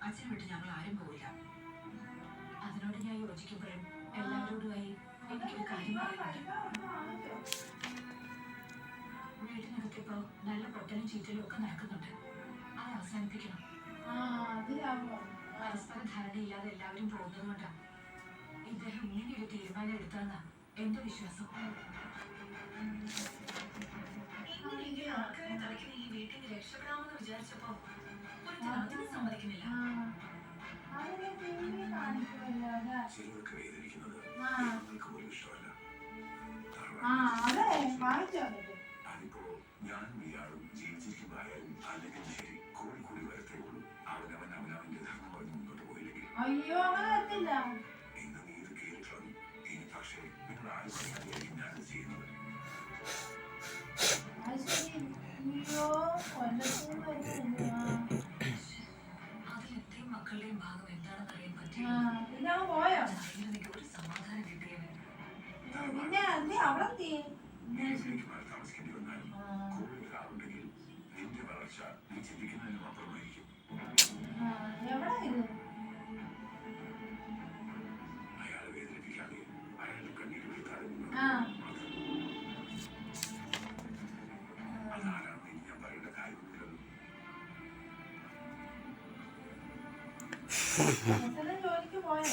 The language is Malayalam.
അച്ഛനെ വിട്ട് ഞങ്ങൾ ആരും പോവില്ല. അതിനോട് ഞാൻ യോജിക്കുമ്പോഴും എല്ലാവരോടുമായി എനിക്കൊരു കാര്യം പറയാനുണ്ട്. വീട്ടിനകത്തിപ്പോ നല്ല പൊട്ടലും ചീറ്റലും ഒക്കെ നടക്കുന്നുണ്ട്. അത് അവസാനിപ്പിക്കണം. പരസ്പര ധാരണയില്ലാതെ എല്ലാവരും പോകുന്നത് കൊണ്ടാണ് ഇദ്ദേഹം ഇങ്ങനെയൊരു തീരുമാനം എടുത്തതെന്നാ എന്റെ വിശ്വാസം. ഇങ്ങനെയെങ്കിലും ആൾക്കാരെ തലയ്ക്കുന്ന ഈ വീട്ടിൽ നിന്ന് രക്ഷപ്പെടാമെന്ന് വിചാരിച്ചപ്പോ അതിന് സമ്മതിക്കുന്നില്ല. ചിലർക്ക് വേദനിക്കുന്നത് ഒരു ഇഷ്ടമല്ല. അതിപ്പോ ഞാനും ഇയാളും ജീവിച്ചിരിക്കുമ്പോഴായാലും അല്ലെങ്കിൽ ശരി കൂടി വരത്തേ ഉള്ളൂ. അവനവന്റെ ധർമ്മം പറഞ്ഞ് മുന്നോട്ട് പോയില്ലെങ്കിൽ ഇന്ന് നീ ഇത് കേൾക്കണം. ഇനി പക്ഷേ നിങ്ങൾ ആരും പറയാതെയായിരിക്കും ഞാനത് ചെയ്യുന്നത്. അതിലെത്രയും മക്കളുടെയും ഭാഗം എന്താണെന്ന് അറിയാൻ പറ്റില്ല. ഒരു സമാധാനം കിട്ടിയത് താമസിക്കേണ്ടി വന്നാലും കൂടുതൽ ഒരാളുണ്ടെങ്കിൽ നിന്റെ വളർച്ച നീ ചിന്തിക്കുന്നതിനും അപ്പുറമായിരിക്കും. അയാളെ വേദനിപ്പിക്കാതെ അയാളുടെ കണ്ണീര് വീഴ്ത്താതെ അതാരാണെന്ന് ഇനി ഞാൻ പറയേണ്ട കാര്യമൊന്നുമില്ലല്ലോ. ജോലിക്ക് പോയോ?